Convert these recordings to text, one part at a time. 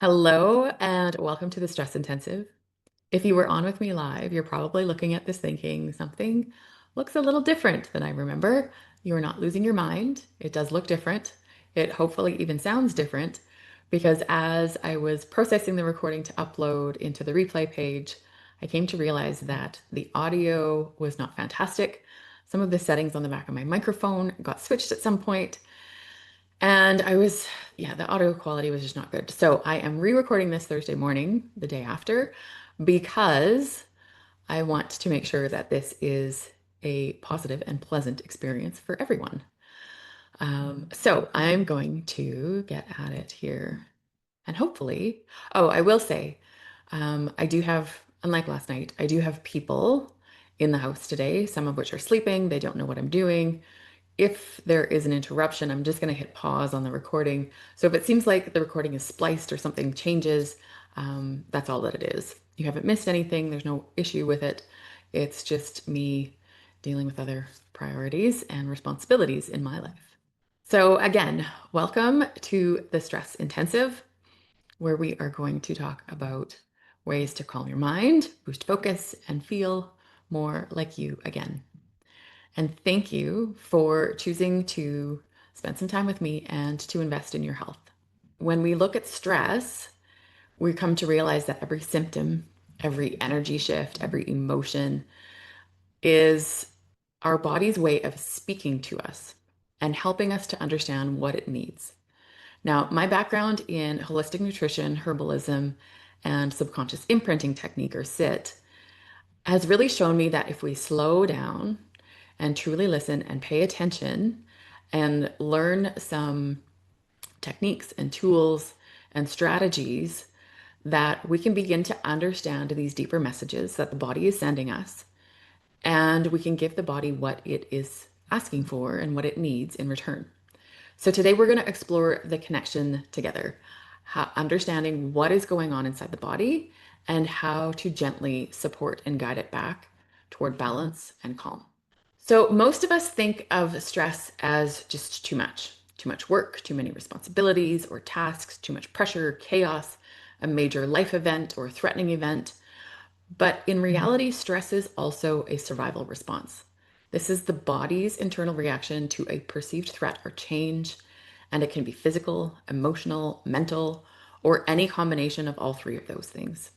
Hello and welcome to the Stress Intensive. If you were on with me live, you're probably looking at this thinking something looks a little different than I remember. You're not losing your mind. It does look different. It hopefully even sounds different because as I was processing the recording to upload into the replay page, I came to realize that the audio was not fantastic. Some of the settings on the back of my microphone got switched at some point, and the audio quality was just not good. So I am re-recording this Thursday morning, the day after, because I want to make sure that this is a positive and pleasant experience for everyone. So I'm going to get at it here. And hopefully, oh, I will say, I do have, unlike last night, I do have people in the house today, some of which are sleeping. They don't know what I'm doing. If there is an interruption, I'm just going to hit pause on the recording. So if it seems like the recording is spliced or something changes, that's all that it is. You haven't missed anything. There's no issue with it. It's just me dealing with other priorities and responsibilities in my life. So again, welcome to the Stress Intensive, where we are going to talk about ways to calm your mind, boost focus, and feel more like you again. And thank you for choosing to spend some time with me and to invest in your health. When we look at stress, we come to realize that every symptom, every energy shift, every emotion is our body's way of speaking to us and helping us to understand what it needs. Now, my background in holistic nutrition, herbalism, and subconscious imprinting technique, or SIT, has really shown me that if we slow down and truly listen and pay attention and learn some techniques and tools and strategies, that we can begin to understand these deeper messages that the body is sending us, and we can give the body what it is asking for and what it needs in return. So today we're going to explore the connection together, understanding what is going on inside the body and how to gently support and guide it back toward balance and calm. So most of us think of stress as just too much work, too many responsibilities or tasks, too much pressure, chaos, a major life event or threatening event. But in reality, stress is also a survival response. This is the body's internal reaction to a perceived threat or change, and it can be physical, emotional, mental, or any combination of all three of those things.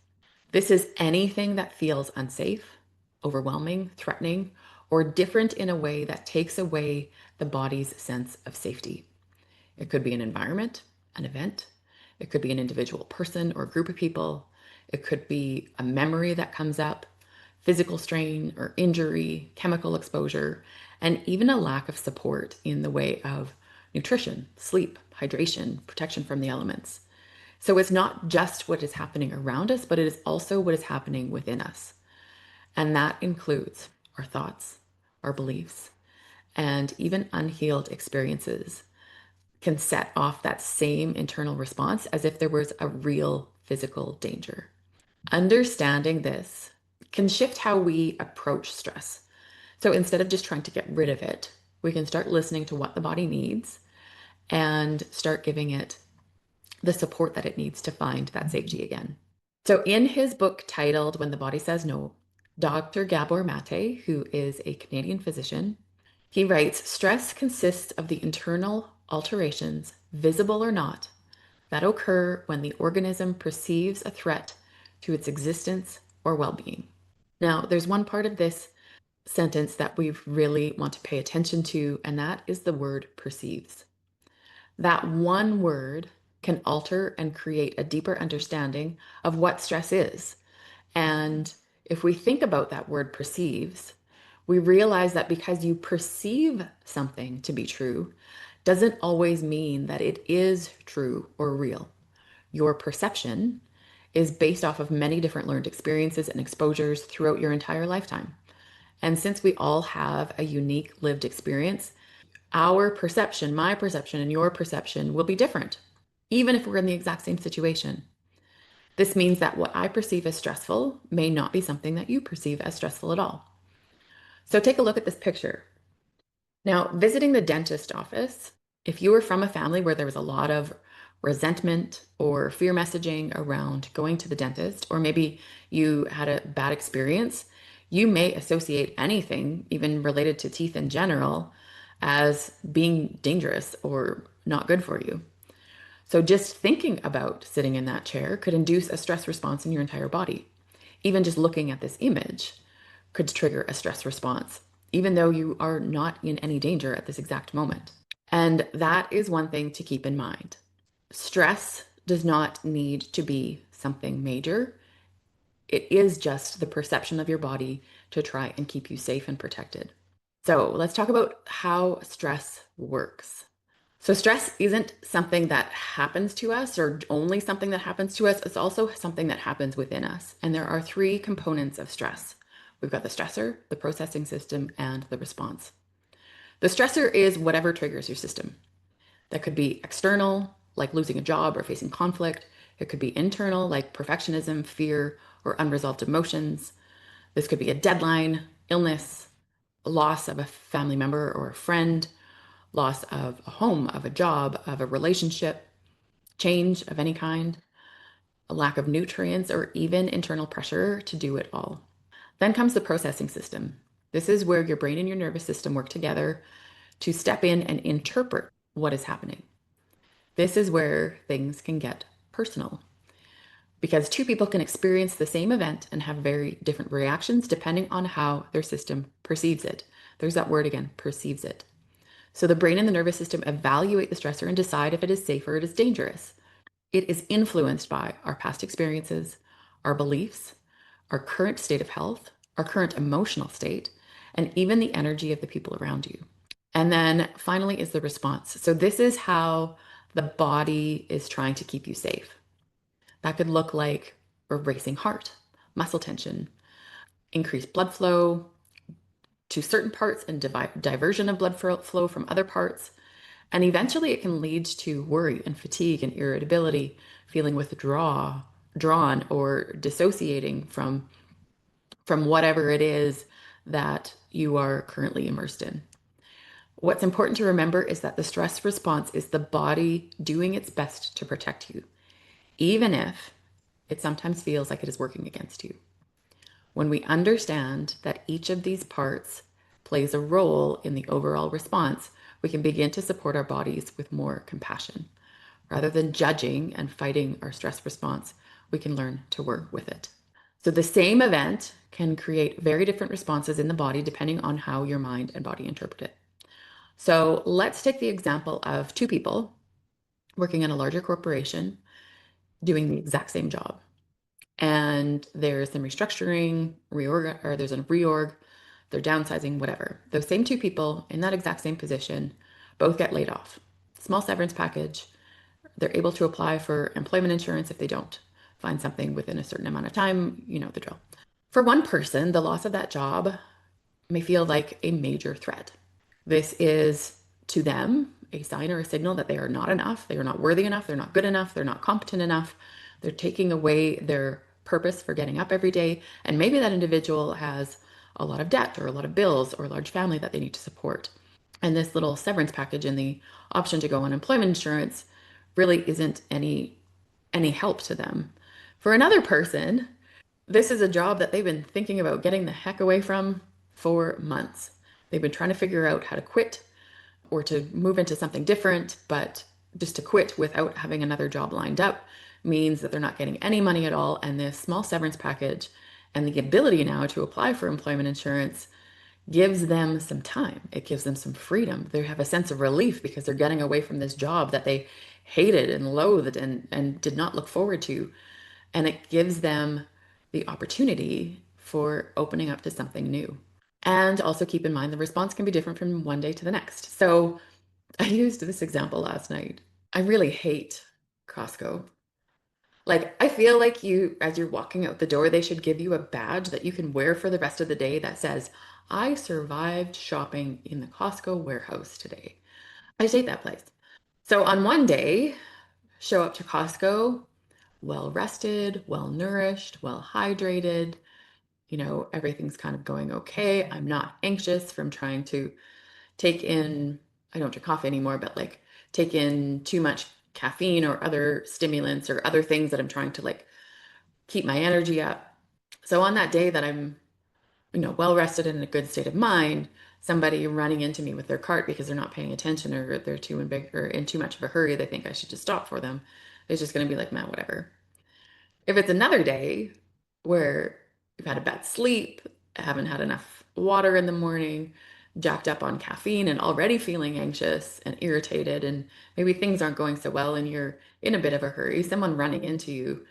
This is anything that feels unsafe, overwhelming, threatening, or different in a way that takes away the body's sense of safety. It could be an environment, an event. It could be an individual person or group of people. It could be a memory that comes up, physical strain or injury, chemical exposure, and even a lack of support in the way of nutrition, sleep, hydration, protection from the elements. So it's not just what is happening around us, but it is also what is happening within us. And that includes our thoughts, our beliefs, and even unhealed experiences can set off that same internal response as if there was a real physical danger. Understanding this can shift how we approach stress. So instead of just trying to get rid of it, we can start listening to what the body needs and start giving it the support that it needs to find that safety again. So in his book titled When the Body Says No, Dr. Gabor Mate, who is a Canadian physician, he writes, stress consists of the internal alterations, visible or not, that occur when the organism perceives a threat to its existence or well-being. Now, there's one part of this sentence that we really want to pay attention to, and that is the word perceives. That one word can alter and create a deeper understanding of what stress is. And if we think about that word perceives, we realize that because you perceive something to be true doesn't always mean that it is true or real. Your perception is based off of many different learned experiences and exposures throughout your entire lifetime. And since we all have a unique lived experience, our perception, my perception, and your perception will be different, even if we're in the exact same situation. This means that what I perceive as stressful may not be something that you perceive as stressful at all. So take a look at this picture. Now, visiting the dentist office, if you were from a family where there was a lot of resentment, or fear messaging around going to the dentist, or maybe you had a bad experience, you may associate anything, even related to teeth in general, as being dangerous or not good for you. So just thinking about sitting in that chair could induce a stress response in your entire body. Even just looking at this image could trigger a stress response, even though you are not in any danger at this exact moment. And that is one thing to keep in mind. Stress does not need to be something major. It is just the perception of your body to try and keep you safe and protected. So let's talk about how stress works. So, stress isn't something that happens to us or only something that happens to us. It's also something that happens within us. And there are three components of stress. We've got the stressor, the processing system, and the response. The stressor is whatever triggers your system. That could be external, like losing a job or facing conflict. It could be internal, like perfectionism, fear, or unresolved emotions. This could be a deadline, illness, loss of a family member or a friend, loss of a home, of a job, of a relationship, change of any kind, a lack of nutrients, or even internal pressure to do it all. Then comes the processing system. This is where your brain and your nervous system work together to step in and interpret what is happening. This is where things can get personal because two people can experience the same event and have very different reactions depending on how their system perceives it. There's that word again, perceives it. So the brain and the nervous system evaluate the stressor and decide if it is safe or it is dangerous. It is influenced by our past experiences, our beliefs, our current state of health, our current emotional state, and even the energy of the people around you. And then finally is the response. So this is how the body is trying to keep you safe. That could look like a racing heart, muscle tension, increased blood flow to certain parts and diversion of blood flow from other parts. And eventually it can lead to worry and fatigue and irritability, feeling drawn or dissociating from whatever it is that you are currently immersed in. What's important to remember is that the stress response is the body doing its best to protect you, even if it sometimes feels like it is working against you. When we understand that each of these parts plays a role in the overall response, we can begin to support our bodies with more compassion. Rather than judging and fighting our stress response, we can learn to work with it. So the same event can create very different responses in the body depending on how your mind and body interpret it. So let's take the example of two people working in a larger corporation doing the exact same job. And there's some restructuring, reorg, or there's a reorg, they're downsizing, whatever. Those same two people in that exact same position both get laid off. Small severance package. They're able to apply for employment insurance if they don't find something within a certain amount of time. You know the drill. For one person, the loss of that job may feel like a major threat. This is to them a sign or a signal that they are not enough, they are not worthy enough, they're not good enough, they're not competent enough. They're taking away their purpose for getting up every day. And maybe that individual has a lot of debt or a lot of bills or a large family that they need to support. And this little severance package and the option to go on employment insurance really isn't any help to them. For another person, this is a job that they've been thinking about getting the heck away from for months. They've been trying to figure out how to quit or to move into something different, but just to quit without having another job lined up means that they're not getting any money at all. And this small severance package and the ability now to apply for employment insurance gives them some time. It gives them some freedom. They have a sense of relief because they're getting away from this job that they hated and loathed and did not look forward to. And it gives them the opportunity for opening up to something new. And also keep in mind the response can be different from one day to the next. So I used this example last night. I really hate Costco. Like, I feel like as you're walking out the door, they should give you a badge that you can wear for the rest of the day that says, I survived shopping in the Costco warehouse today. I just hate that place. So on one day, show up to Costco, well rested, well nourished, well hydrated. Everything's kind of going okay. I'm not anxious from trying to take in, I don't drink coffee anymore, but like take in too much caffeine or other stimulants or other things that I'm trying to like keep my energy up. So on that day that I'm, well rested and in a good state of mind, somebody running into me with their cart because they're not paying attention or they're too in big or in too much of a hurry, they think I should just stop for them. It's just going to be like, man, whatever. If it's another day where you've had a bad sleep, haven't had enough water in the morning, jacked up on caffeine and already feeling anxious and irritated, and maybe things aren't going so well and you're in a bit of a hurry, someone running into you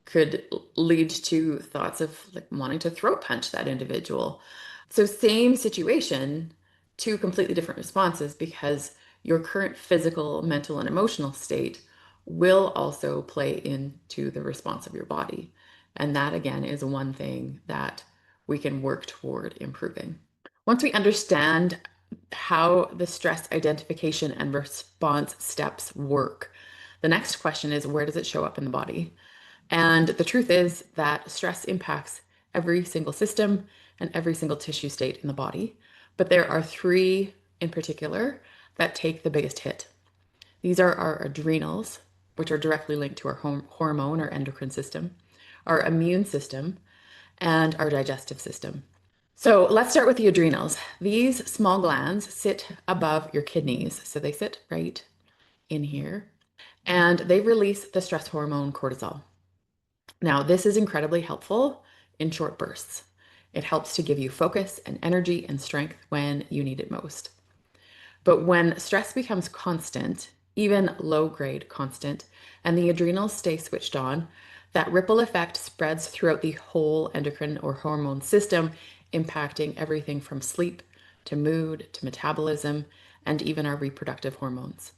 could lead to thoughts of like wanting to throat punch that individual. So, same situation, two completely different responses because your current physical, mental, and emotional state will also play into the response of your body. And that, again, is one thing that we can work toward improving. Once we understand how the stress identification and response steps work, the next question is, where does it show up in the body? And the truth is that stress impacts every single system and every single tissue state in the body. But there are three in particular that take the biggest hit. These are our adrenals, which are directly linked to our hormone or endocrine system, our immune system, and our digestive system. So let's start with the adrenals. These small glands sit above your kidneys. So they sit right in here, and they release the stress hormone cortisol. Now, this is incredibly helpful in short bursts. It helps to give you focus and energy and strength when you need it most. But when stress becomes constant, even low grade constant, and the adrenals stay switched on, that ripple effect spreads throughout the whole endocrine or hormone system, impacting everything from sleep to mood to metabolism and even our reproductive hormones.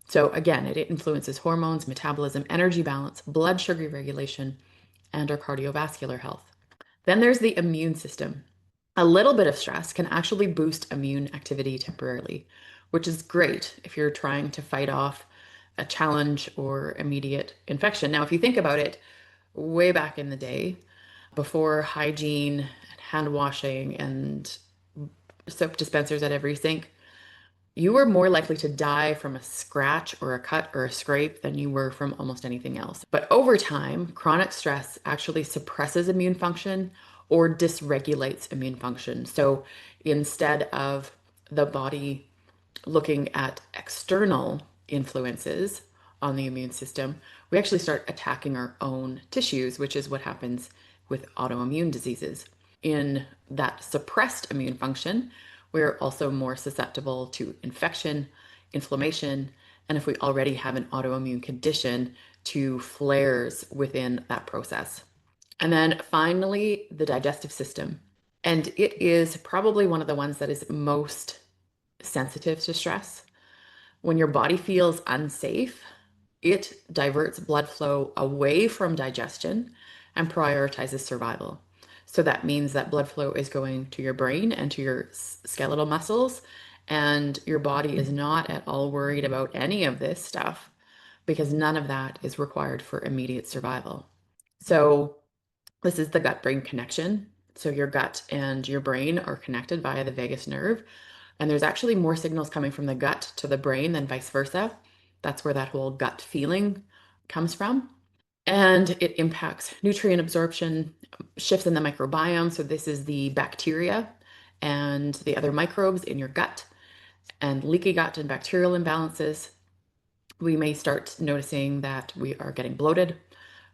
So again, it influences hormones, metabolism, energy balance, blood sugar regulation, and our cardiovascular health. Then there's the immune system. A little bit of stress can actually boost immune activity temporarily, which is great if you're trying to fight off a challenge or immediate infection. Now, if you think about it, way back in the day, before hygiene and hand washing and soap dispensers at every sink, you were more likely to die from a scratch or a cut or a scrape than you were from almost anything else. But over time, chronic stress actually suppresses immune function or dysregulates immune function. So instead of the body looking at external influences on the immune system, we actually start attacking our own tissues, which is what happens with autoimmune diseases. In that suppressed immune function, we're also more susceptible to infection, inflammation, and if we already have an autoimmune condition, to flares within that process. And then finally, the digestive system. And it is probably one of the ones that is most sensitive to stress. When your body feels unsafe, it diverts blood flow away from digestion and prioritizes survival. So that means that blood flow is going to your brain and to your skeletal muscles, and your body is not at all worried about any of this stuff because none of that is required for immediate survival. So, this is the gut brain connection. So, your gut and your brain are connected via the vagus nerve, and there's actually more signals coming from the gut to the brain than vice versa. That's where that whole gut feeling comes from. And it impacts nutrient absorption, shifts in the microbiome. So, this is the bacteria and the other microbes in your gut, and leaky gut and bacterial imbalances. We may start noticing that we are getting bloated,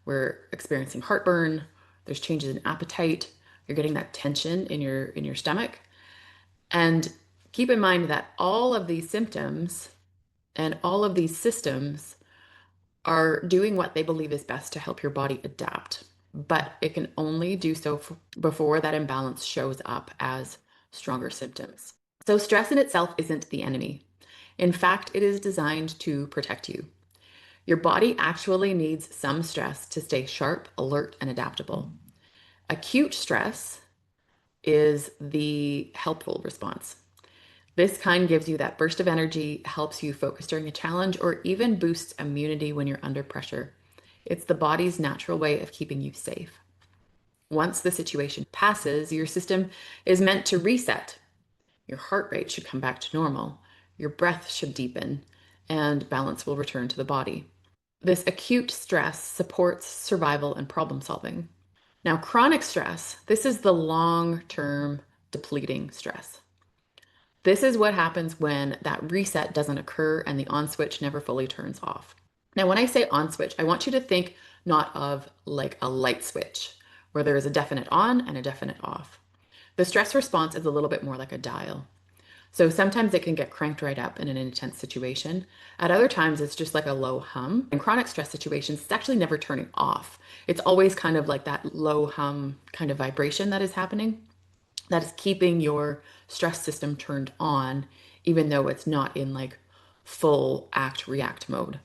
we're experiencing heartburn, there's changes in appetite, you're getting that tension in your stomach. And keep in mind that all of these symptoms and all of these systems are doing what they believe is best to help your body adapt. But it can only do so before that imbalance shows up as stronger symptoms. So, stress in itself isn't the enemy. In fact, it is designed to protect you. Your body actually needs some stress to stay sharp, alert, and adaptable. Acute stress is the helpful response. This kind gives you that burst of energy, helps you focus during a challenge, or even boosts immunity when you're under pressure. It's the body's natural way of keeping you safe. Once the situation passes, your system is meant to reset. Your heart rate should come back to normal. Your breath should deepen, and balance will return to the body. This acute stress supports survival and problem solving. Now, chronic stress, this is the long-term depleting stress. This is what happens when that reset doesn't occur and the on switch never fully turns off. Now, when I say on switch, I want you to think not of like a light switch where there is a definite on and a definite off. The stress response is a little bit more like a dial. So sometimes it can get cranked right up in an intense situation. At other times, it's just like a low hum. In chronic stress situations, it's actually never turning off. It's always kind of like that low hum kind of vibration that is happening, that is keeping your stress system turned on, even though it's not in like full act react mode.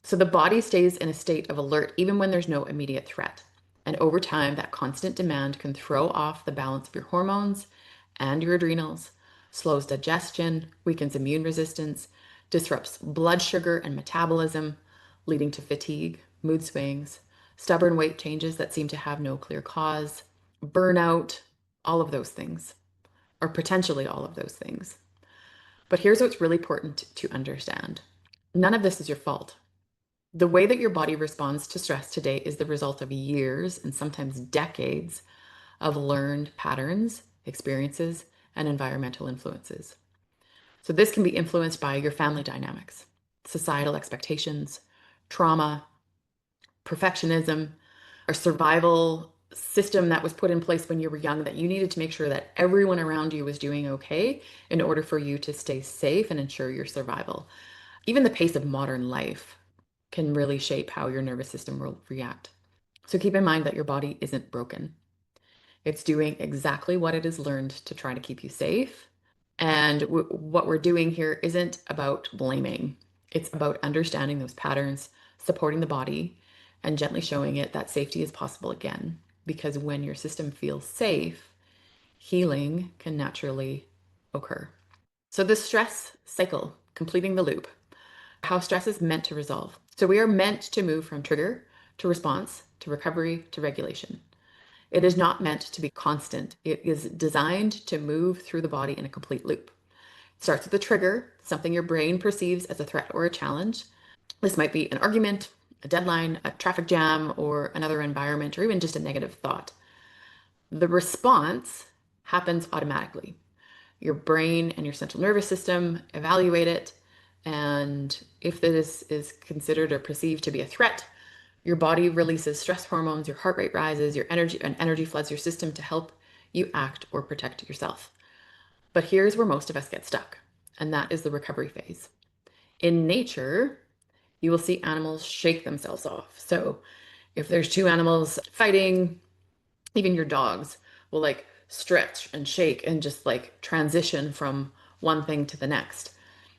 So the body stays in a state of alert even when there's no immediate threat. And over time, that constant demand can throw off the balance of your hormones and your adrenals, slows digestion, weakens immune resistance, disrupts blood sugar and metabolism, leading to fatigue, mood swings, stubborn weight changes that seem to have no clear cause, burnout, all of those things, or potentially all of those things. But here's what's really important to understand. None of this is your fault. The way that your body responds to stress today is the result of years and sometimes decades of learned patterns, experiences, and environmental influences. So this can be influenced by your family dynamics, societal expectations, trauma, perfectionism, or survival system that was put in place when you were young that you needed to make sure that everyone around you was doing okay in order for you to stay safe and ensure your survival. Even the pace of modern life can really shape how your nervous system will react. So keep in mind that your body isn't broken. It's doing exactly what it has learned to try to keep you safe. And what we're doing here isn't about blaming. It's about understanding those patterns, supporting the body, and gently showing it that safety is possible again. Because when your system feels safe, healing can naturally occur. So, the stress cycle, completing the loop, how stress is meant to resolve. So, we are meant to move from trigger to response to recovery to regulation. It is not meant to be constant. It is designed to move through the body in a complete loop. It starts with a trigger, something your brain perceives as a threat or a challenge. This might be an argument, a deadline, a traffic jam, or another environment, or even just a negative thought. The response happens automatically. Your brain and your central nervous system evaluate it, and if this is considered or perceived to be a threat, your body releases stress hormones, your heart rate rises, your energy floods your system to help you act or protect yourself. But here's where most of us get stuck, and that is the recovery phase. In nature, you will see animals shake themselves off. So if there's two animals fighting, even your dogs will like stretch and shake and just like transition from one thing to the next.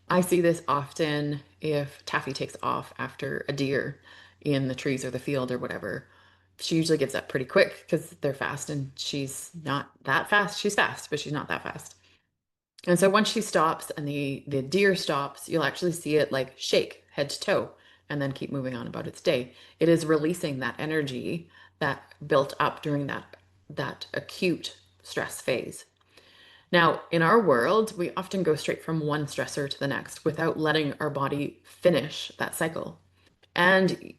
I see this often if Taffy takes off after a deer in the trees or the field or whatever. She usually gives up pretty quick because they're fast and she's not that fast. She's fast, but she's not that fast. And so once she stops and the deer stops, you'll actually see it like shake head to toe and then keep moving on about its day. It is releasing that energy that built up during that acute stress phase. Now, in our world, we often go straight from one stressor to the next without letting our body finish that cycle. And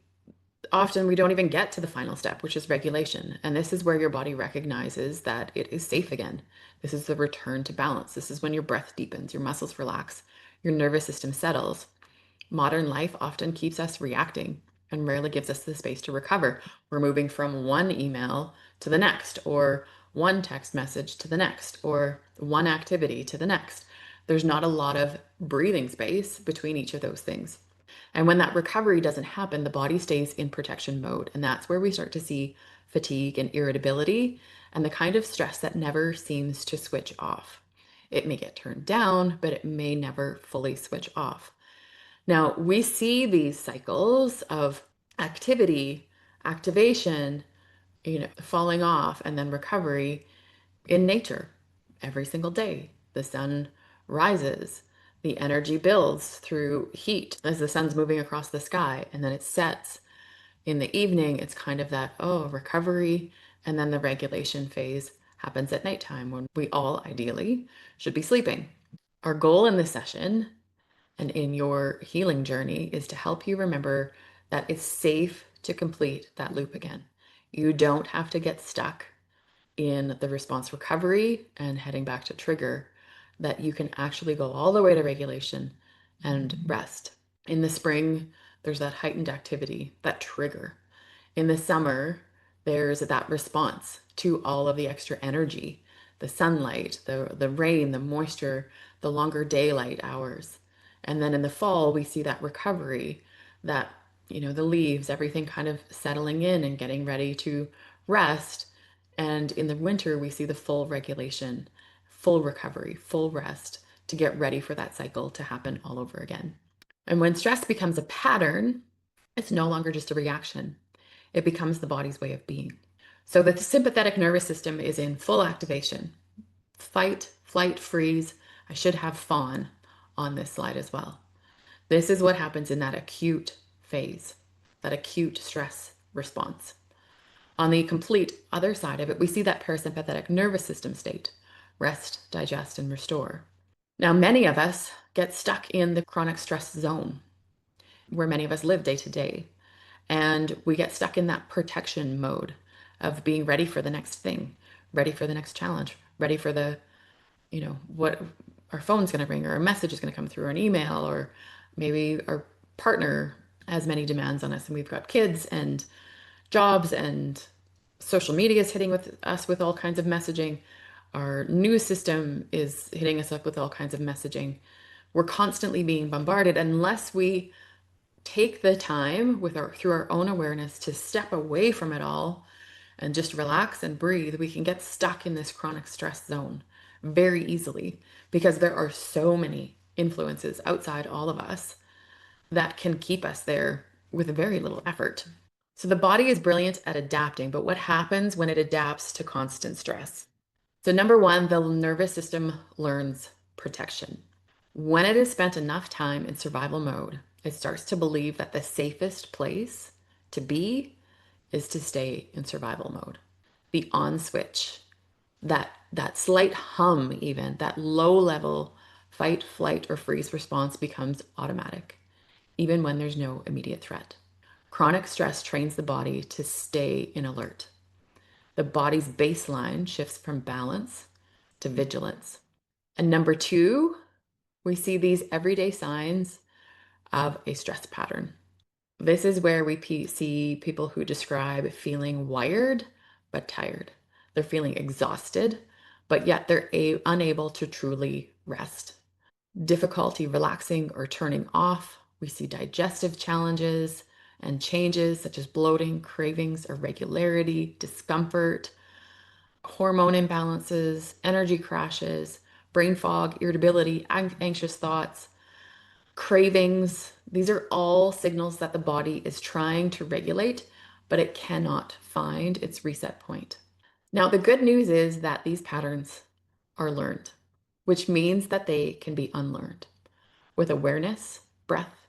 often we don't even get to the final step, which is regulation. And this is where your body recognizes that it is safe again. This is the return to balance. This is when your breath deepens, your muscles relax, your nervous system settles. Modern life often keeps us reacting and rarely gives us the space to recover. We're moving from one email to the next, or one text message to the next, or one activity to the next. There's not a lot of breathing space between each of those things. And when that recovery doesn't happen, the body stays in protection mode. And that's where we start to see fatigue and irritability and the kind of stress that never seems to switch off. It may get turned down, but it may never fully switch off. Now, we see these cycles of activity, activation, falling off, and then recovery in nature every single day. The sun rises, the energy builds through heat as the sun's moving across the sky, and then it sets. In the evening, it's kind of that, recovery, and then the regulation phase happens at nighttime when we all ideally should be sleeping. Our goal in this session and in your healing journey is to help you remember that it's safe to complete that loop again. You don't have to get stuck in the response recovery and heading back to trigger, that you can actually go all the way to regulation and rest. In the spring, there's that heightened activity, that trigger. In the summer, there's that response to all of the extra energy, the sunlight, the rain, the moisture, the longer daylight hours. And then in the fall, we see that recovery, that, the leaves, everything kind of settling in and getting ready to rest. And in the winter, we see the full regulation, full recovery, full rest to get ready for that cycle to happen all over again. And when stress becomes a pattern, it's no longer just a reaction. It becomes the body's way of being. So the sympathetic nervous system is in full activation. Fight, flight, freeze. I should have fawn on this slide as well. This is what happens in that acute phase, that acute stress response. On the complete other side of it, we see that parasympathetic nervous system state: rest, digest, and restore. Now, many of us get stuck in the chronic stress zone where many of us live day to day. And we get stuck in that protection mode of being ready for the next thing, ready for the next challenge, ready for what our phone's going to ring, or a message is going to come through, or an email, or maybe our partner has many demands on us, and we've got kids and jobs, and social media is hitting us with all kinds of messaging. Our news system is hitting us up with all kinds of messaging. We're constantly being bombarded unless we take the time through our own awareness to step away from it all and just relax and breathe. We can get stuck in this chronic stress zone very easily because there are so many influences outside all of us that can keep us there with very little effort. So the body is brilliant at adapting, but what happens when it adapts to constant stress? So number one, the nervous system learns protection. When it has spent enough time in survival mode, it starts to believe that the safest place to be is to stay in survival mode. The on switch, that slight hum, even that low level fight, flight, or freeze response becomes automatic, even when there's no immediate threat. Chronic stress trains the body to stay in alert. The body's baseline shifts from balance to vigilance. And number two, we see these everyday signs of a stress pattern. This is where we see people who describe feeling wired but tired. They're feeling exhausted, but yet they're unable to truly rest. Difficulty relaxing or turning off. We see digestive challenges and changes such as bloating, cravings, irregularity, discomfort, hormone imbalances, energy crashes, brain fog, irritability, anxious thoughts, cravings. These are all signals that the body is trying to regulate, but it cannot find its reset point. Now, the good news is that these patterns are learned, which means that they can be unlearned. With awareness, breath,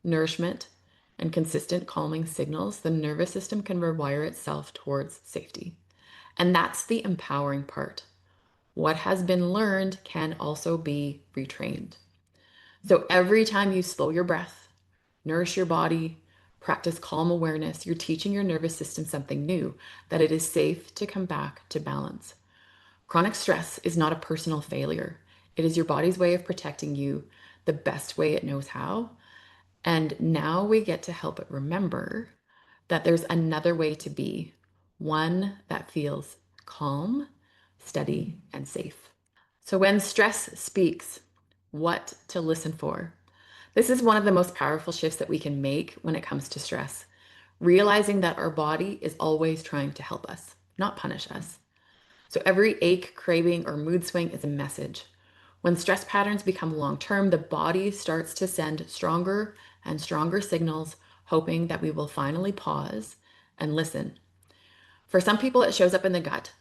nourishment, and consistent calming signals, the nervous system can rewire itself towards safety. And that's the empowering part. What has been learned can also be retrained. So every time you slow your breath, nourish your body, practice calm awareness, you're teaching your nervous system something new, that it is safe to come back to balance. Chronic stress is not a personal failure. It is your body's way of protecting you the best way it knows how. And now we get to help it remember that there's another way to be, one that feels calm, steady, and safe. So when stress speaks, what to listen for? This is one of the most powerful shifts that we can make when it comes to stress. Realizing that our body is always trying to help us, not punish us. So every ache, craving, or mood swing is a message. When stress patterns become long-term, the body starts to send stronger and stronger signals, hoping that we will finally pause and listen. For some people, it shows up in the gut,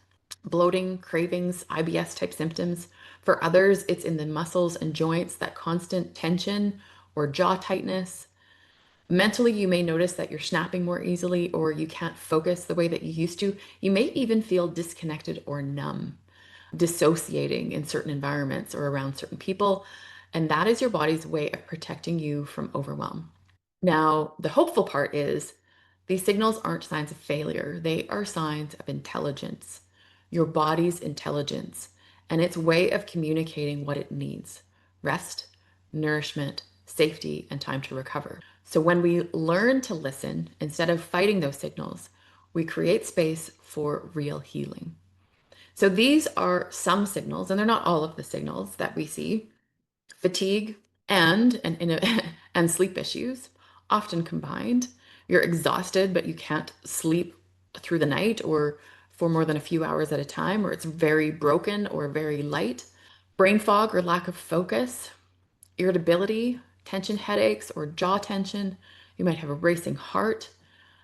bloating, cravings, IBS type symptoms. For others, it's in the muscles and joints, that constant tension or jaw tightness. Mentally, you may notice that you're snapping more easily, or you can't focus the way that you used to. You may even feel disconnected or numb, dissociating in certain environments or around certain people. And that is your body's way of protecting you from overwhelm. Now, the hopeful part is these signals aren't signs of failure, they are signs of intelligence, your body's intelligence, and its way of communicating what it needs: rest, nourishment, safety, and time to recover. So, when we learn to listen instead of fighting those signals, we create space for real healing. So, these are some signals, and they're not all of the signals that we see. Fatigue and sleep issues, often combined. You're exhausted, but you can't sleep through the night or for more than a few hours at a time, or it's very broken or very light. Brain fog or lack of focus, irritability, tension headaches or jaw tension. You might have a racing heart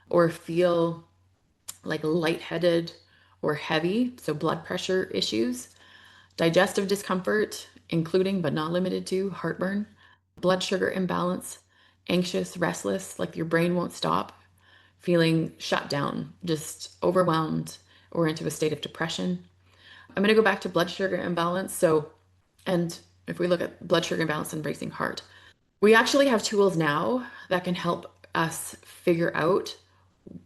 or feel like lightheaded or heavy, so blood pressure issues. Digestive discomfort, including but not limited to heartburn, blood sugar imbalance, anxious, restless, like your brain won't stop, feeling shut down, just overwhelmed, or into a state of depression. I'm going to go back to blood sugar imbalance. And if we look at blood sugar imbalance and racing heart, we actually have tools now that can help us figure out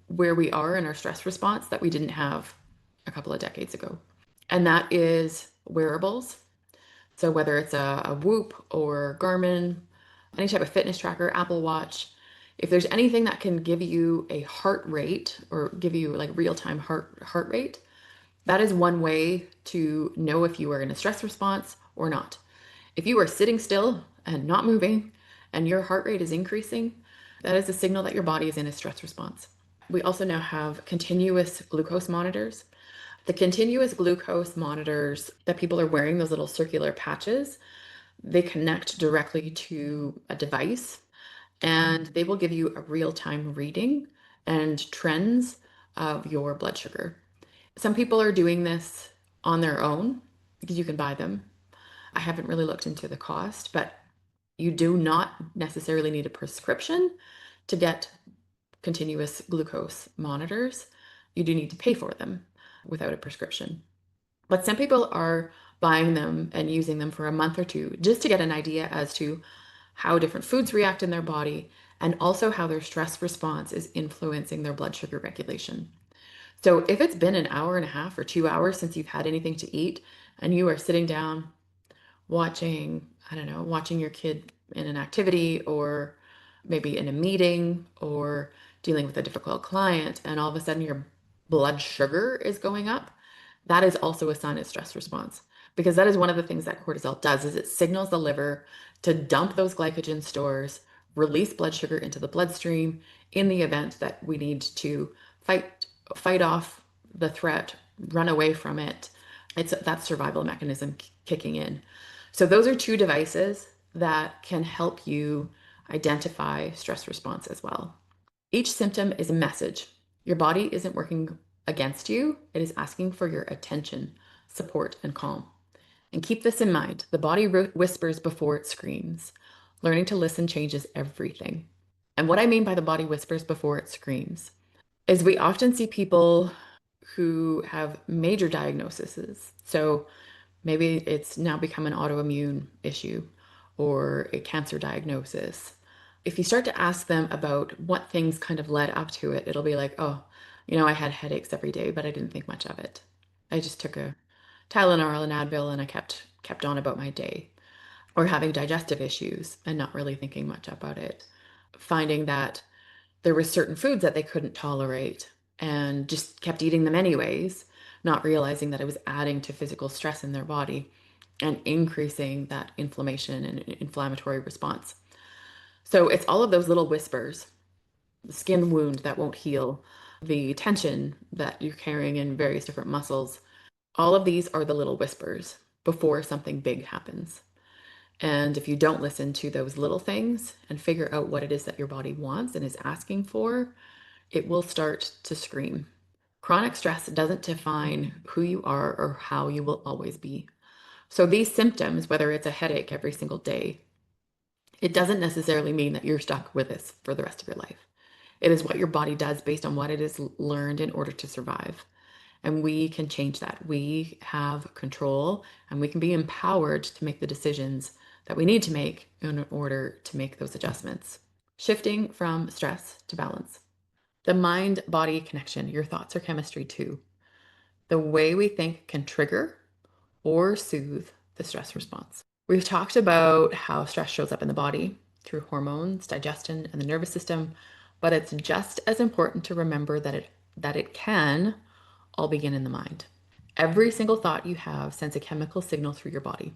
where we are in our stress response that we didn't have a couple of decades ago. And that is wearables. So whether it's a Whoop or Garmin, any type of fitness tracker, Apple Watch, if there's anything that can give you a heart rate or give you like real-time heart rate, that is one way to know if you are in a stress response or not. If you are sitting still and not moving and your heart rate is increasing, that is a signal that your body is in a stress response. We also now have continuous glucose monitors. The continuous glucose monitors that people are wearing, those little circular patches, they connect directly to a device and they will give you a real-time reading and trends of your blood sugar. Some people are doing this on their own because you can buy them. I haven't really looked into the cost, but you do not necessarily need a prescription to get continuous glucose monitors. You do need to pay for them without a prescription. But some people are buying them and using them for a month or two just to get an idea as to how different foods react in their body and also how their stress response is influencing their blood sugar regulation. So if it's been an hour and a half or 2 hours since you've had anything to eat and you are sitting down watching, I don't know, watching your kid in an activity or maybe in a meeting or dealing with a difficult client, and all of a sudden your blood sugar is going up, that is also a sign of stress response because that is one of the things that cortisol does is it signals the liver to dump those glycogen stores, release blood sugar into the bloodstream in the event that we need to fight off the threat, run away from it. It's that survival mechanism kicking in. So those are two devices that can help you identify stress response as well. Each symptom is a message. Your body isn't working against you, it is asking for your attention, support, and calm. And keep this in mind: the body whispers before it screams. Learning to listen changes everything. And what I mean by the body whispers before it screams is we often see people who have major diagnoses. So maybe it's now become an autoimmune issue or a cancer diagnosis. If you start to ask them about what things kind of led up to it, it'll be like, oh, I had headaches every day, but I didn't think much of it. I just took a Tylenol and Advil and I kept on about my day. Or having digestive issues and not really thinking much about it. Finding that there were certain foods that they couldn't tolerate and just kept eating them anyways, not realizing that it was adding to physical stress in their body and increasing that inflammation and inflammatory response. So it's all of those little whispers: the skin wound that won't heal, the tension that you're carrying in various different muscles. All of these are the little whispers before something big happens. And if you don't listen to those little things and figure out what it is that your body wants and is asking for, it will start to scream. Chronic stress doesn't define who you are or how you will always be. So these symptoms, whether it's a headache every single day, it doesn't necessarily mean that you're stuck with this for the rest of your life. It is what your body does based on what it has learned in order to survive. And we can change that. We have control and we can be empowered to make the decisions that we need to make in order to make those adjustments. Shifting from stress to balance. The mind-body connection, your thoughts are chemistry too. The way we think can trigger or soothe the stress response. We've talked about how stress shows up in the body through hormones, digestion, and the nervous system, but it's just as important to remember that it can all begin in the mind. Every single thought you have sends a chemical signal through your body.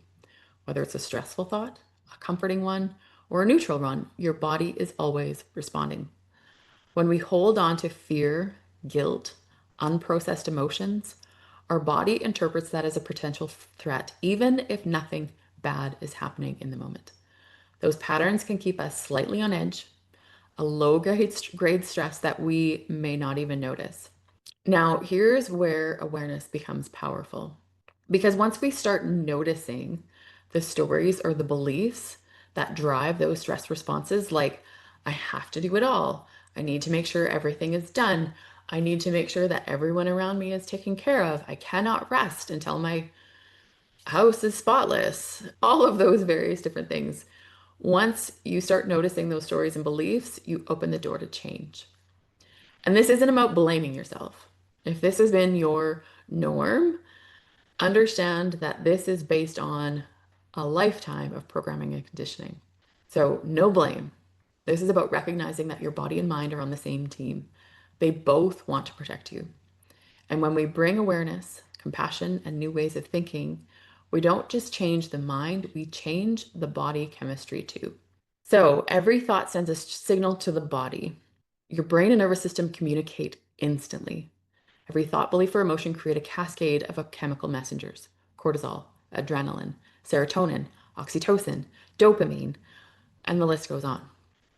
Whether it's a stressful thought, a comforting one, or a neutral one, your body is always responding. When we hold on to fear, guilt, unprocessed emotions, our body interprets that as a potential threat, even if nothing bad is happening in the moment. Those patterns can keep us slightly on edge, a low grade stress that we may not even notice. Now, here's where awareness becomes powerful. Because once we start noticing the stories or the beliefs that drive those stress responses, like, I have to do it all, I need to make sure everything is done, I need to make sure that everyone around me is taken care of, I cannot rest until my house is spotless, all of those various different things. Once you start noticing those stories and beliefs, you open the door to change. And this isn't about blaming yourself. If this has been your norm, understand that this is based on a lifetime of programming and conditioning. So, no blame. This is about recognizing that your body and mind are on the same team. They both want to protect you. And when we bring awareness, compassion, and new ways of thinking, we don't just change the mind, we change the body chemistry too. So, every thought sends a signal to the body. Your brain and nervous system communicate instantly. Every thought, belief, or emotion create a cascade of chemical messengers: cortisol, adrenaline, serotonin, oxytocin, dopamine, and the list goes on.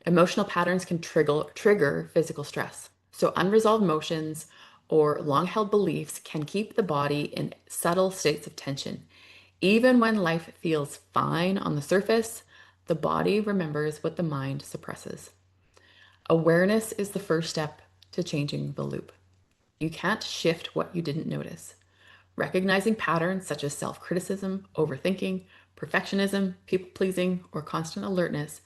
Emotional patterns can trigger physical stress. So unresolved emotions or long-held beliefs can keep the body in subtle states of tension. Even when life feels fine on the surface, the body remembers what the mind suppresses. Awareness is the first step to changing the loop. You can't shift what you didn't notice. Recognizing patterns such as self-criticism, overthinking, perfectionism, people-pleasing, or constant alertness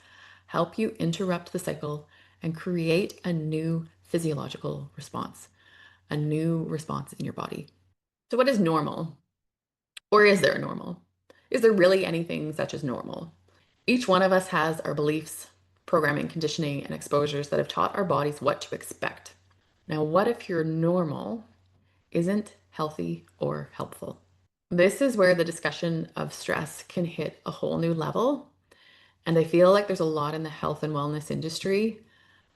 help you interrupt the cycle and create a new physiological response, a new response in your body. So what is normal? Or is there a normal? Is there really anything such as normal? Each one of us has our beliefs, programming, conditioning, and exposures that have taught our bodies what to expect. Now, what if your normal isn't healthy or helpful? This is where the discussion of stress can hit a whole new level. And I feel like there's a lot in the health and wellness industry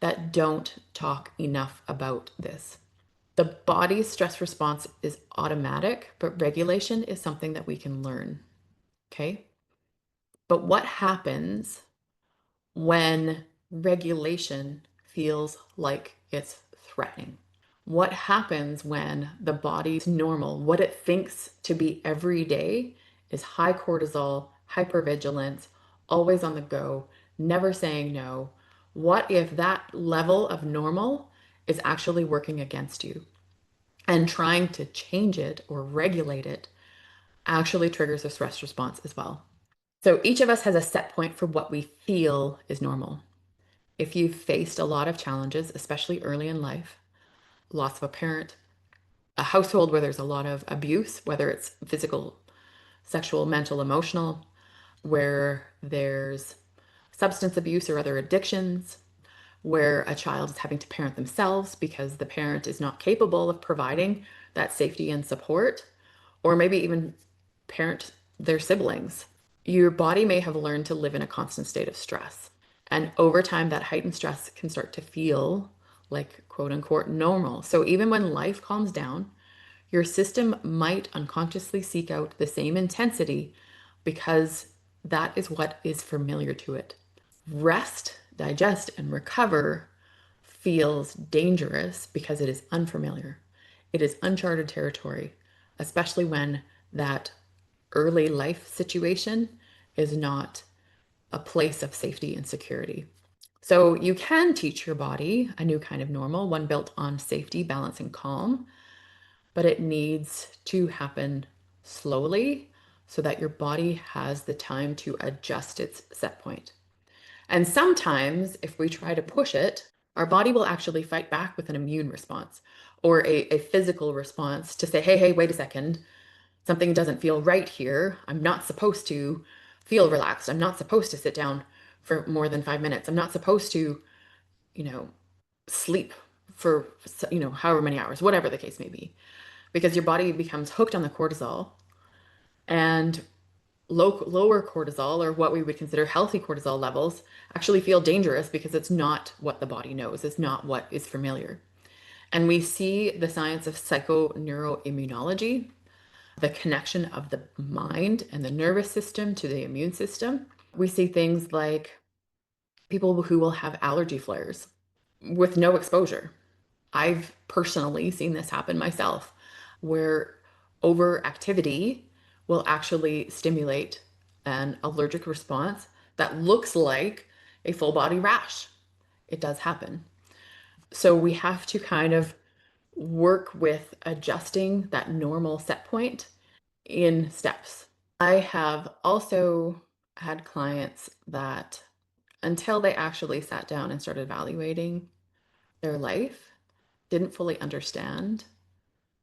that don't talk enough about this. The body's stress response is automatic, but regulation is something that we can learn. Okay. But what happens when regulation feels like it's threatening? What happens when the body's normal, what it thinks to be every day, is high cortisol, hypervigilance, always on the go, never saying no? What if that level of normal is actually working against you? And trying to change it or regulate it actually triggers a stress response as well. So each of us has a set point for what we feel is normal. If you've faced a lot of challenges, especially early in life, loss of a parent, a household where there's a lot of abuse, whether it's physical, sexual, mental, emotional, where there's substance abuse or other addictions, where a child is having to parent themselves because the parent is not capable of providing that safety and support, or maybe even parent their siblings. Your body may have learned to live in a constant state of stress. And over time, that heightened stress can start to feel like quote unquote normal. So even when life calms down, your system might unconsciously seek out the same intensity because that is what is familiar to it. Rest, digest, and recover feels dangerous because it is unfamiliar. It is uncharted territory, especially when that early life situation is not a place of safety and security. So you can teach your body a new kind of normal, one built on safety, balance, and calm, but it needs to happen slowly, so that your body has the time to adjust its set point. And sometimes, if we try to push it, our body will actually fight back with an immune response or a physical response to say, hey, wait a second, something doesn't feel right here. I'm not supposed to feel relaxed. I'm not supposed to sit down for more than 5 minutes. I'm not supposed to, you know, sleep for, however many hours, whatever the case may be, because your body becomes hooked on the cortisol, and lower cortisol, or what we would consider healthy cortisol levels, actually feel dangerous because it's not what the body knows. It's not what is familiar. And we see the science of psychoneuroimmunology, the connection of the mind and the nervous system to the immune system. We see things like people who will have allergy flares with no exposure. I've personally seen this happen myself, where overactivity will actually stimulate an allergic response that looks like a full body rash. It does happen. So we have to kind of work with adjusting that normal set point in steps. I have also had clients that, until they actually sat down and started evaluating their life, didn't fully understand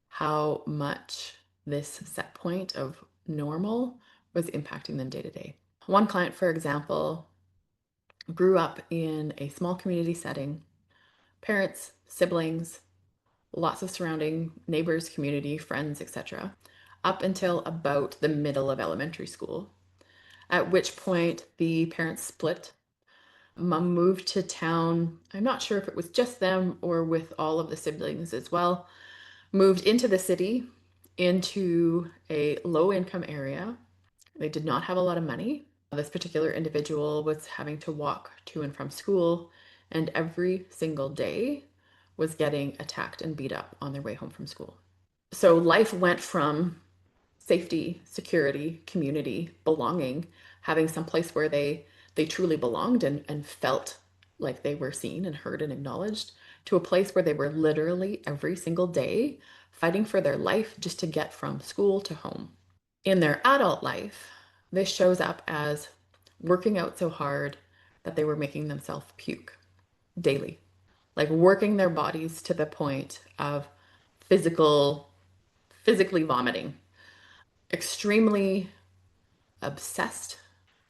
how much this set point of normal was impacting them day to day. One client, for example, grew up in a small community setting, parents, siblings, lots of surrounding neighbors, community, friends, etc., up until about the middle of elementary school, at which point the parents split. Mom moved to town. I'm not sure if it was just them or with all of the siblings as well. Moved into the city, into a low income area. They did not have a lot of money. This particular individual was having to walk to and from school, and every single day was getting attacked and beat up on their way home from school. So life went from safety, security, community, belonging, having some place where they truly belonged and felt like they were seen and heard and acknowledged, to a place where they were literally every single day fighting for their life just to get from school to home. In their adult life, this shows up as working out so hard that they were making themselves puke daily, like working their bodies to the point of physically vomiting, extremely obsessed.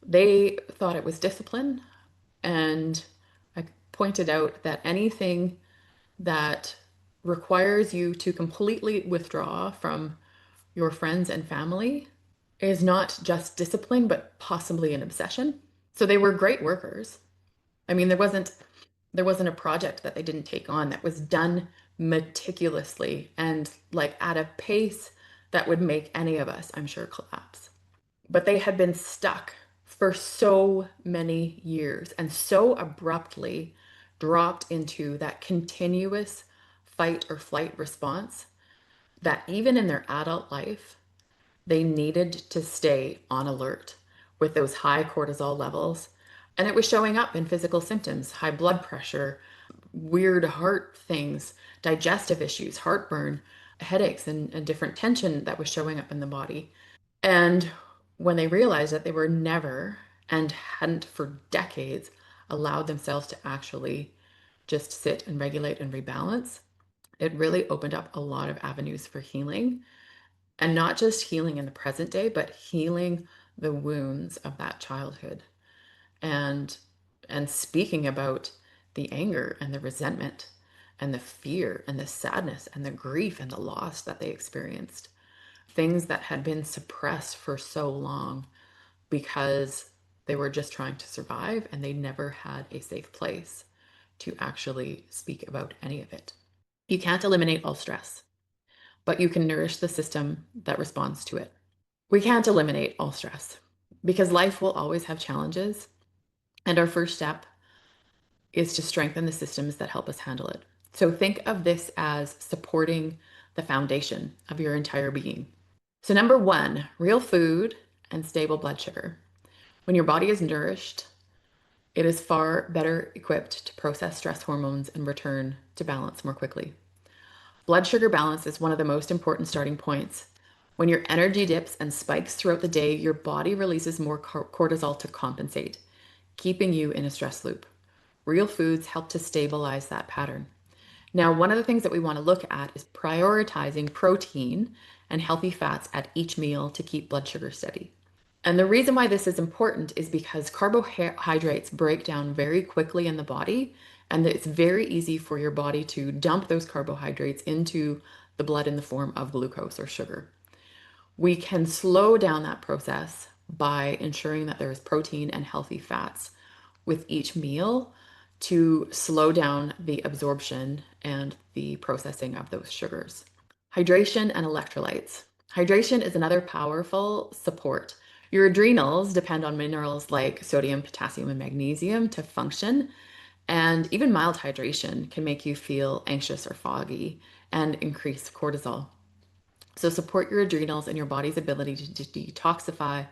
They thought it was discipline, and I pointed out that anything that requires you to completely withdraw from your friends and family is not just discipline, but possibly an obsession. So they were great workers. I mean, there wasn't a project that they didn't take on that was done meticulously and like at a pace that would make any of us, I'm sure, collapse. But they had been stuck for so many years and so abruptly dropped into that continuous fight or flight response that even in their adult life, they needed to stay on alert with those high cortisol levels. And it was showing up in physical symptoms: high blood pressure, weird heart things, digestive issues, heartburn, headaches, and different tension that was showing up in the body. And when they realized that they were never, and hadn't for decades, allowed themselves to actually just sit and regulate and rebalance, it really opened up a lot of avenues for healing, and not just healing in the present day, but healing the wounds of that childhood, and speaking about the anger and the resentment and the fear and the sadness and the grief and the loss that they experienced, things that had been suppressed for so long because they were just trying to survive and they never had a safe place to actually speak about any of it. You can't eliminate all stress, but you can nourish the system that responds to it. We can't eliminate all stress because life will always have challenges, and our first step is to strengthen the systems that help us handle it. So think of this as supporting the foundation of your entire being. So, number one, real food and stable blood sugar. When your body is nourished, it is far better equipped to process stress hormones and return to balance more quickly. Blood sugar balance is one of the most important starting points When your energy dips and spikes throughout the day, your body releases more cortisol to compensate, keeping you in a stress loop. Real foods help to stabilize that pattern. Now, one of the things that we want to look at is prioritizing protein and healthy fats at each meal to keep blood sugar steady. And the reason why this is important is because carbohydrates break down very quickly in the body, and it's very easy for your body to dump those carbohydrates into the blood in the form of glucose or sugar. We can slow down that process by ensuring that there is protein and healthy fats with each meal to slow down the absorption and the processing of those sugars. Hydration and electrolytes. Hydration is another powerful support. Your adrenals depend on minerals like sodium, potassium, and magnesium to function, and even mild hydration can make you feel anxious or foggy and increase cortisol. So, support your adrenals and your body's ability to detoxify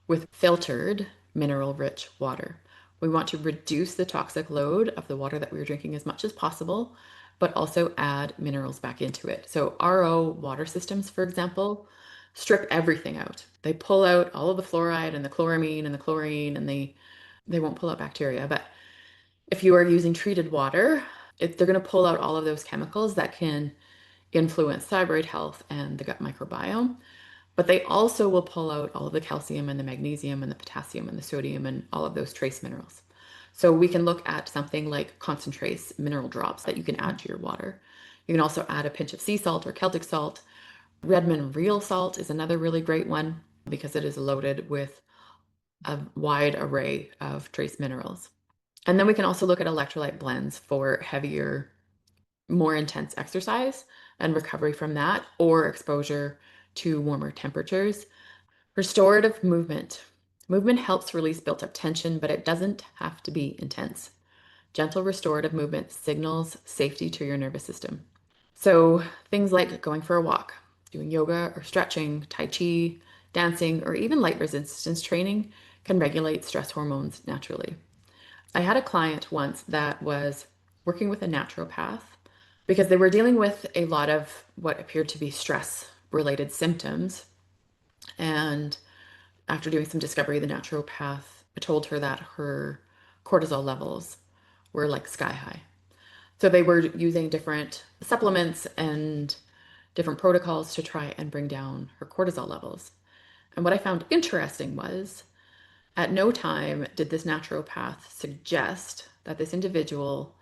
with filtered, mineral rich water. We want to reduce the toxic load of the water that we are drinking as much as possible, but also add minerals back into it. So, RO water systems, for example, strip everything out. They pull out all of the fluoride and the chloramine and the chlorine, and they won't pull out bacteria. But if you are using treated water, they're going to pull out all of those chemicals that can influence thyroid health and the gut microbiome. But they also will pull out all of the calcium and the magnesium and the potassium and the sodium and all of those trace minerals. So we can look at something like concentrates mineral drops that you can add to your water. You can also add a pinch of sea salt or Celtic salt. Redmond real salt is another really great one because it is loaded with a wide array of trace minerals. And then we can also look at electrolyte blends for heavier, more intense exercise and recovery from that, or exposure to warmer temperatures. Restorative movement. Movement helps release built up tension, but it doesn't have to be intense. Gentle restorative movement signals safety to your nervous system. So, things like going for a walk, doing yoga or stretching, Tai Chi, dancing, or even light resistance training can regulate stress hormones naturally. I had a client once that was working with a naturopath because they were dealing with a lot of what appeared to be stress related symptoms. And after doing some discovery, the naturopath told her that her cortisol levels were like sky high. So they were using different supplements and different protocols to try and bring down her cortisol levels. And what I found interesting was at no time did this naturopath suggest that this individual